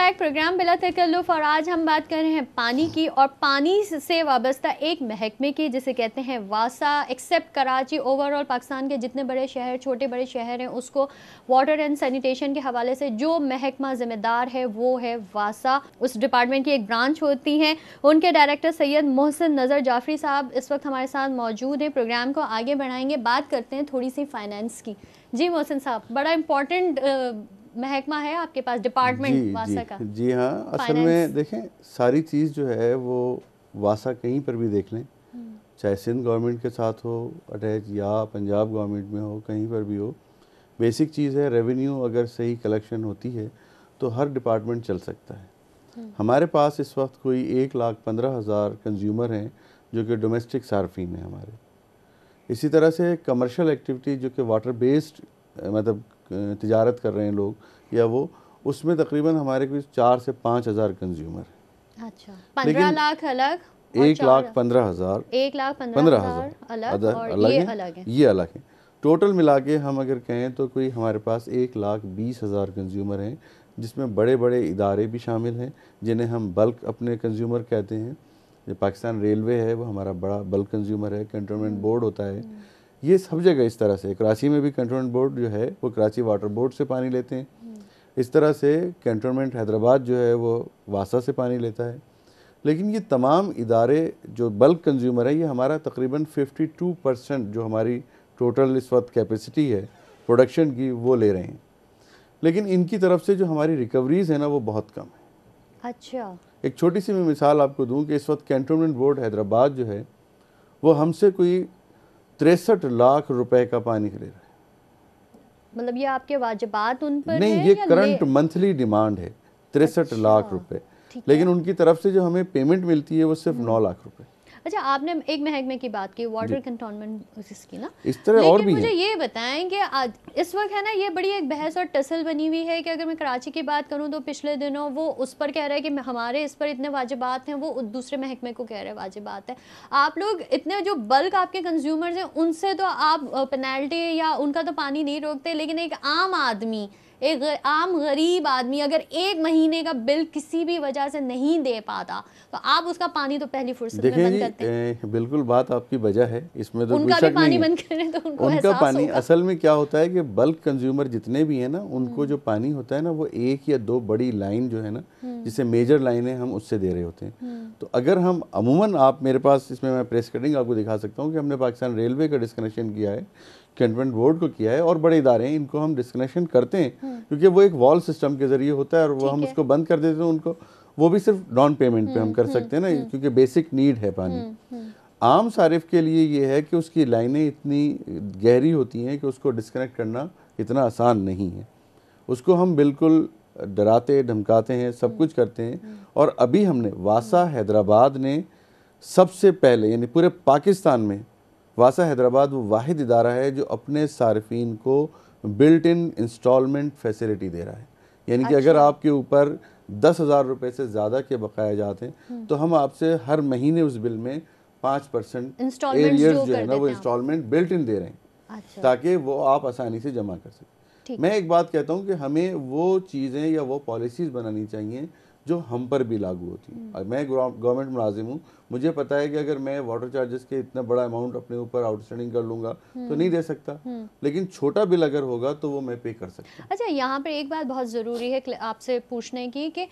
Back, programme बिला तकल्लुफ़। और आज हम बात कर रहे हैं पानी की, और पानी से वाबस्ता एक महकमे की जिसे कहते हैं वासा। एक्सेप्ट कराची, ओवरऑल पाकिस्तान के जितने बड़े शहर, छोटे बड़े शहर हैं, उसको वाटर एंड सैनिटेशन के हवाले से जो महकमा ज़िम्मेदार है वो है वासा। उस डिपार्टमेंट की एक ब्रांच होती है। उनके डायरेक्टर सैयद मोहसिन नज़र जाफरी साहब इस वक्त हमारे साथ मौजूद हैं। प्रोग्राम को आगे बढ़ाएंगे, बात करते हैं थोड़ी सी फाइनेंस की। जी मोहसिन साहब, बड़ा इम्पोर्टेंट महकमा है आपके पास, डिपार्टमेंट वासा का। जी हाँ, असल में देखें सारी चीज़ जो है वो वासा कहीं पर भी देख लें, चाहे सिंध गवर्नमेंट के साथ हो अटैच या पंजाब गवर्नमेंट में हो, कहीं पर भी हो, बेसिक चीज़ है रेवेन्यू अगर सही कलेक्शन होती है तो हर डिपार्टमेंट चल सकता है। हमारे पास इस वक्त कोई 1,15,000 कंज्यूमर हैं जो कि डोमेस्टिक सार्फिन हैं हमारे। इसी तरह से कमर्शियल एक्टिविटी जो कि वाटर बेस्ड मतलब तिजारत कर रहे हैं लोग या वो, उसमें तकरीबन हमारे कुछ 4 से 5,000 कंज्यूमर हैं। अच्छा, 15 लाख अलग, 1,15,000 1,15,000 अलग, और ये अलग है। ये अलग है। टोटल मिला के हम अगर कहें तो कोई हमारे पास 1,20,000 कंज्यूमर हैं, जिसमें बड़े बड़े इदारे भी शामिल हैं जिन्हें हम बल्क अपने कंज्यूमर कहते हैं। जो पाकिस्तान रेलवे है वो हमारा बड़ा बल्क कंज्यूमर है, कंटोनमेंट बोर्ड होता है, ये सब जगह इस तरह से। कराची में भी कंटोनमेंट बोर्ड जो है वो कराची वाटर बोर्ड से पानी लेते हैं। इस तरह से कंटोनमेंट हैदराबाद जो है वो वासा से पानी लेता है। लेकिन ये तमाम इदारे जो बल्क कंज्यूमर है, ये हमारा तकरीबन 52% जो हमारी टोटल इस वक्त कैपेसिटी है प्रोडक्शन की वो ले रहे हैं। लेकिन इनकी तरफ से जो हमारी रिकवरीज़ है ना वो बहुत कम है। अच्छा, एक छोटी सी मैं मिसाल आपको दूं कि इस वक्त कंटोनमेंट बोर्ड हैदराबाद जो है वो हमसे कोई 63 लाख रुपए का पानी ले रहा है। मतलब ये आपके वाजिबात उन पर नहीं, है ये या करंट मंथली डिमांड है 63 लाख रुपए, लेकिन उनकी तरफ से जो हमें पेमेंट मिलती है वो सिर्फ 9 लाख रुपए। अच्छा, आपने एक महकमे की बात की, वाटर कंटोनमेंट इसकी ना, इस तरह और भी मुझे ये बताएं कि आज इस वक्त है ना ये बड़ी एक बहस और टसल बनी हुई है कि अगर मैं कराची की बात करूं तो पिछले दिनों वो उस पर कह रहा है कि हमारे इस पर इतने वाजिबात हैं, वो दूसरे महकमे को कह रहे हैं वाजिबात है। आप लोग इतने जो बल्क आपके कंज्यूमर्स हैं उनसे तो आप पेनल्टी या उनका तो पानी नहीं रोकते, लेकिन एक आम आदमी, एक आम गरीब आदमी अगर एक महीने का बिल किसी भी वजह से नहीं दे पाता तो आप उसका पानी तो पहली फुर्सत में बंद करते हैं। बिल्कुल बात आपकी वजह है, इसमें तो उनका कोई भी शक पानी नहीं बंद करें तो उनका पानी असल में क्या होता है कि बल्क कंज्यूमर जितने भी हैं ना, उनको जो पानी होता है ना वो एक या दो बड़ी लाइन जो है ना, जिसे मेजर लाइनें हम उससे दे रहे होते हैं। तो अगर हम अमूमन, आप मेरे पास इसमें मैं प्रेस कटिंग आपको दिखा सकता हूँ कि हमने पाकिस्तान रेलवे का डिस्कनेक्शन किया है, कंटोनमेंट बोर्ड को किया है, और बड़े इदारे हैं इनको हम डिस्कनेक्शन करते हैं क्योंकि वो एक वॉल सिस्टम के जरिए होता है और वो हम उसको बंद कर देते हैं उनको। वो भी सिर्फ डाउन पेमेंट पे हम कर सकते हैं ना, क्योंकि बेसिक नीड है पानी। आम सारिफ के लिए ये है कि उसकी लाइनें इतनी गहरी होती हैं कि उसको डिस्कनेक्ट करना इतना आसान नहीं है। उसको हम बिल्कुल डराते धमकाते हैं, सब कुछ करते हैं। और अभी हमने वासा हैदराबाद ने सबसे पहले, यानी पूरे पाकिस्तान में वासा हैदराबाद वो वाहिद इदारा है जो अपने सार्फिन को बिल्ट इन इंस्टॉलमेंट फैसिलिटी दे रहा है। यानी कि अगर आपके ऊपर 10,000 रुपये से ज़्यादा के बकाया जाते हैं तो हम आपसे हर महीने उस बिल में 5% एरियर्स जो है ना वो इंस्टॉलमेंट बिल्ट इन दे रहे हैं, ताकि वो आप आसानी से जमा कर सकें। मैं एक बात कहता हूँ कि हमें वो चीज़ें या वो पॉलिसीज़ बनानी चाहिए जो हम पर भी लागू होती हैं। मैं गवर्नमेंट मुलाजिम हूँ, मुझे पता है कि अगर मैं वाटर चार्जेस के इतना बड़ा अमाउंट अपने ऊपर आउटस्टैंडिंग कर लूँगा तो नहीं दे सकता, लेकिन छोटा बिल अगर होगा तो वो मैं पे कर सकता हूँ। अच्छा, यहाँ पर एक बात बहुत ज़रूरी है आपसे पूछने की कि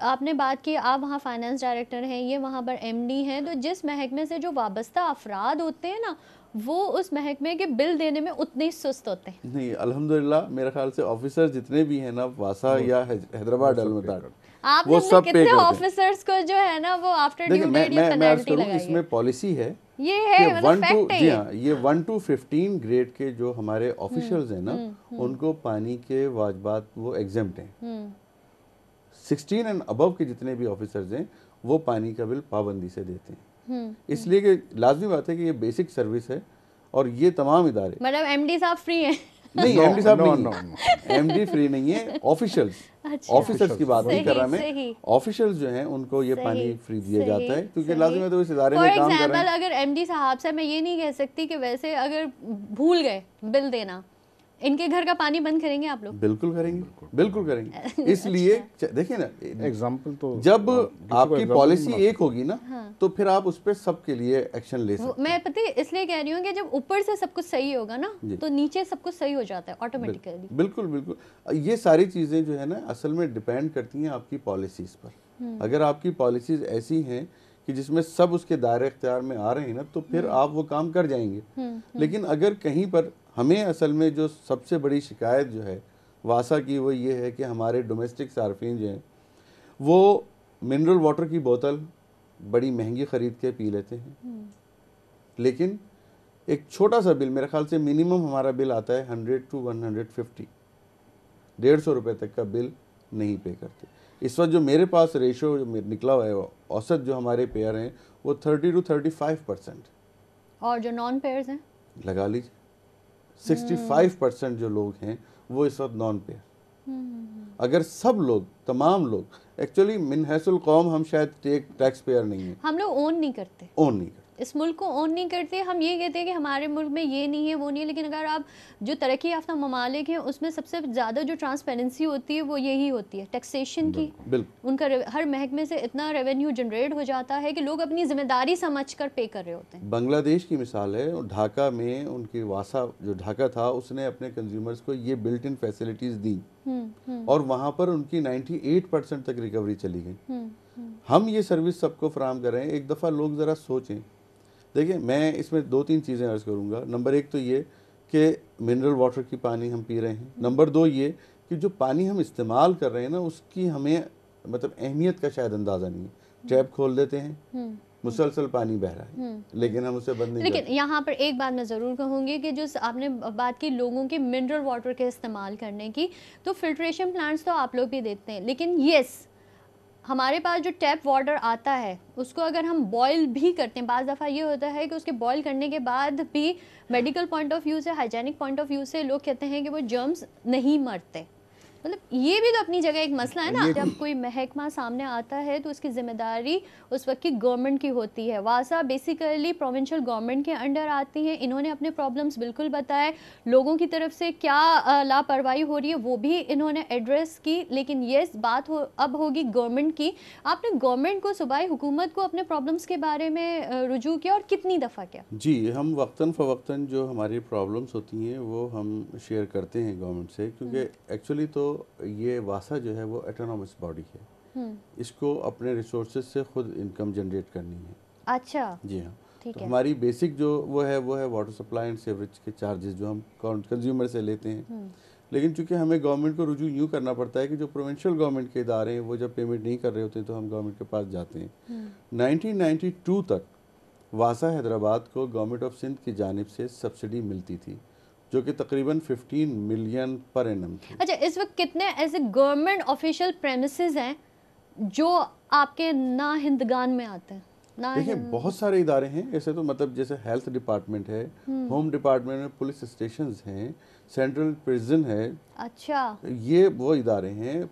आपने बात की आप वहाँ फाइनेंस डायरेक्टर हैं, ये वहाँ पर एमडी हैं, तो जिस महकमे से जो वाबस्ता अफराद होते हैं ना वो उस महकमे के बिल देने में उतने सुस्त होते हैं? नहीं, अल्हम्दुलिल्लाह मेरे ख्याल से ऑफिसर जितने भी हैं ना वासा या हैदराबाद अलमदार, आप वो सब पे कितने ऑफिसर्स को जो है ना वो आफ्टर ड्यू डेट या पेनल्टी लगाई है? इसमें पॉलिसी है, ये है मतलब फैक्ट है। जी हाँ, ये 1 to 15 ग्रेड के जो हमारे ऑफिशियल्स हैं ना उनको पानी के वाजबात वो एग्जेम्प्ट हैं। 16 एंड अबव के जितने भी ऑफिसर्स हैं वो पानी का बिल पाबंदी से देते हैं। इसलिए कि लाजमी बात है कि ये बेसिक सर्विस है और ये तमाम इदारे, मतलब एमडी साहब फ्री हैं? नहीं, एमडी साहब नहीं, एमडी फ्री नहीं है, ऑफिशियल्स। ऑफिसर्स की बात नहीं कर रहा मैं, ऑफिशियल्स जो हैं उनको ये पानी फ्री दिया जाता है क्योंकि लाजिम है तो इस इदारे में काम कर रहे हैं। अगर एमडी साहब से मैं ये नहीं कह सकती कि वैसे अगर भूल गए बिल देना, इनके घर का पानी बंद करेंगे आप लोग? बिल्कुल करेंगे, बिल्कुल करेंगे। इसलिए देखिए ना, एग्जाम्पल तो जब आपकी पॉलिसी एक होगी ना, तो फिर आप उस पर सबके लिए एक्शन ले सकते हैं। मैं पता है इसलिए कह रही हूँ कि जब ऊपर से सब कुछ सही होगा ना, तो नीचे सब कुछ सही हो जाता है ऑटोमेटिकली। बिल्कुल बिल्कुल। ये सारी चीज़ें जो है ना असल में डिपेंड करती हैं आपकी पॉलिसीज़ पर। अगर आपकी पॉलिसीज़ ऐसी हैं कि जिसमें सब उसके दायरे इख्तियार में आ रहे हैं ना, तो फिर आप वो काम कर जाएंगे। लेकिन अगर कहीं पर हमें असल में जो सबसे बड़ी शिकायत जो है वासा की, वो ये है कि हमारे डोमेस्टिक सार्फिन जो हैं वो मिनरल वाटर की बोतल बड़ी महंगी ख़रीद के पी लेते हैं, लेकिन एक छोटा सा बिल, मेरे ख्याल से मिनिमम हमारा बिल आता है 100 to 150, 150 रुपये तक का बिल नहीं पे करते। इस वक्त जो मेरे पास रेशो निकला हुआ है, औसत जो हमारे पेयर हैं वो 30 to 35%, और जो नॉन पेयर्स हैं लगा लीजिए 65% जो लोग हैं वो इस वक्त नॉन पेयर। अगर सब लोग, तमाम लोग, एक्चुअली मिन हैसुल कौम हम शायद टैक्स पेयर नहीं है, हम लोग ओन नहीं करते, ओन नहीं करते इस मुल्क को ओन नहीं करते। हम ये कहते हैं कि हमारे मुल्क में ये नहीं है, वो नहीं है, लेकिन अगर आप जो तरक्की याफ्ता ममालिक हैं उसमें सबसे ज़्यादा जो ट्रांसपेरेंसी होती है वो यही होती है टैक्सेशन की। बिल्कुल उनका हर महकमे से इतना रेवेन्यू जनरेट हो जाता है कि लोग अपनी जिम्मेदारी समझकर पे कर रहे होते हैं। बांग्लादेश की मिसाल है, और ढाका में उनकी वासा जो ढाका था उसने अपने कंज्यूमर्स को ये बिल्ट इन फैसिलिटीज़ दी, और वहाँ पर उनकी 98% तक रिकवरी चली गई। हम ये सर्विस सबको फराहम कर रहे हैं। एक दफ़ा लोग ज़रा सोचें, देखिए मैं इसमें 2-3 चीज़ें अर्ज़ करूँगा। नंबर 1 तो ये कि मिनरल वाटर की पानी हम पी रहे हैं। नंबर 2 ये कि जो पानी हम इस्तेमाल कर रहे हैं ना उसकी हमें मतलब अहमियत का शायद अंदाज़ा नहीं है। टैप खोल देते हैं, मुसलसल पानी बह रहा है, लेकिन हम उसे बंद नहीं करते। लेकिन यहाँ पर एक बात मैं ज़रूर कहूँगी कि जो आपने बात की लोगों के मिनरल वाटर के इस्तेमाल करने की, तो फिल्ट्रेशन प्लांट्स तो आप लोग भी देते हैं, लेकिन येस हमारे पास जो टैप वाटर आता है उसको अगर हम बॉयल भी करते हैं, बाज़ दफ़ा ये होता है कि उसके बॉयल करने के बाद भी मेडिकल पॉइंट ऑफ व्यू से, हाइजेनिक पॉइंट ऑफ व्यू से लोग कहते हैं कि वो जर्म्स नहीं मरते। मतलब ये भी तो अपनी जगह एक मसला है ना। जब कोई महकमा सामने आता है तो उसकी जिम्मेदारी उस वक्त की गवर्नमेंट की होती है। वासा बेसिकली प्रोविंशियल गवर्नमेंट के अंडर आती हैं। इन्होंने अपने प्रॉब्लम्स बिल्कुल बताए, लोगों की तरफ से क्या लापरवाही हो रही है वो भी इन्होंने एड्रेस की। लेकिन ये बात अब होगी गवर्नमेंट की। आपने गवर्नमेंट को, सूबाई हुकूमत को अपने प्रॉब्लम्स के बारे में रुजू किया और कितनी दफ़ा किया? जी, हम वक्तन फ़वक्तन जो हमारी प्रॉब्लम्स होती हैं वो हम शेयर करते हैं गवर्नमेंट से, क्योंकि एक्चुअली तो ये वासा जो है वो ऑटोनॉमस बॉडी है, इसको अपने रिसोर्सेज से खुद इनकम जनरेट करनी है। अच्छा, जी हाँ। ठीक तो है। हमारी बेसिक जो वो है वाटर सप्लाई एंड सीवरेज के चार्जेस जो हम कंज्यूमर से लेते हैं। लेकिन चूंकि हमें गवर्नमेंट को रुजू यूँ करना पड़ता है कि जो प्रोविंशियल गवर्नमेंट के इदारे हैं वो जब पेमेंट नहीं कर रहे होते तो हम गवर्नमेंट के पास जाते हैं। 1992 तक वासा हैदराबाद को गवर्नमेंट ऑफ सिंध की जानिब से सब्सिडी मिलती थी, जो कि तकरीबन 15 मिलियन पर एनम थी। अच्छा, इस वक्त कितने ऐसे गवर्नमेंट ऑफिशियल प्रेमिसेस हैं जो आपके ना हिंदगान में आते हैं? देखिए बहुत सारे इदारे हैं ऐसे, तो मतलब जैसे हेल्थ डिपार्टमेंट है, होम डिपार्टमेंट में पुलिस स्टेशंस हैं, सेंट्रल प्रिजन है। अच्छा, ये वो इदारे हैं।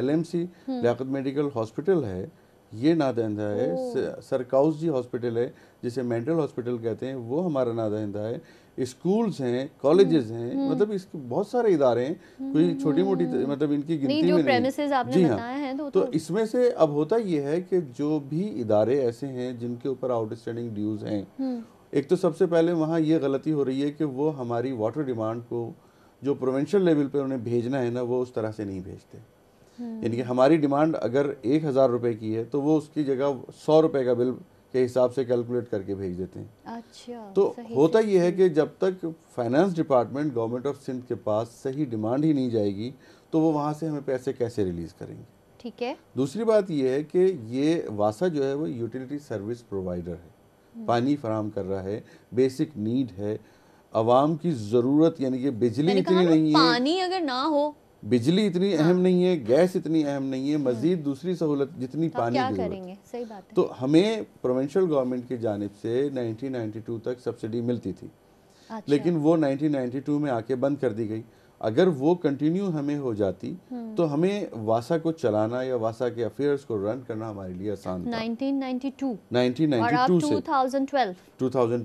LMC लियाकत मेडिकल हॉस्पिटल है, ये नादहिंदा है। सरकाउस जी हॉस्पिटल है जिसे मेंटल हॉस्पिटल कहते हैं, वो हमारा नादहिंदा है। स्कूल्स हैं, कॉलेजेस हैं, मतलब इसके बहुत सारे इदारे हैं, कोई छोटी मोटी मतलब इनकी गिनती में नहीं। आपने जी बताए हैं तो इसमें से अब होता ये है कि जो भी इदारे ऐसे हैं जिनके ऊपर आउटस्टैंडिंग ड्यूज हैं, एक तो सबसे पहले वहाँ ये गलती हो रही है कि वो हमारी वाटर डिमांड को जो प्रोविंशियल लेवल पे उन्हें भेजना है ना, वो उस तरह से नहीं भेजते। यानी कि हमारी डिमांड अगर 1000 रुपये की है तो वो उसकी जगह 100 रुपये का बिल के हिसाब से कैलकुलेट करके भेज देते हैं। अच्छा, तो होता ये है कि जब तक finance department government of Sindh के पास सही डिमांड ही नहीं जाएगी तो वो वहाँ से हमें पैसे कैसे रिलीज़ करेंगे। ठीक है। दूसरी बात ये है कि ये वासा जो है वो यूटिलिटी सर्विस प्रोवाइडर है, पानी फराहम कर रहा है, बेसिक नीड है, आवाम की ज़रूरत, यानी कि बिजली इतनी नहीं है, पानी अगर ना हो, बिजली इतनी अहम नहीं है, गैस इतनी अहम नहीं है, मजीद दूसरी सहूलत जितनी पानी की ज़रूरत है। सही बात है। तो हमें प्रोविंशियल गवर्नमेंट की जानिब से 1992 तक सब्सिडी मिलती थी। अच्छा। लेकिन वो 1992 में आके बंद कर दी गई। अगर वो कंटिन्यू हमें हो जाती तो हमें वासा को चलाना या वासा के अफेयर्स को रन करना हमारे लिए आसान था। 1992 से 2012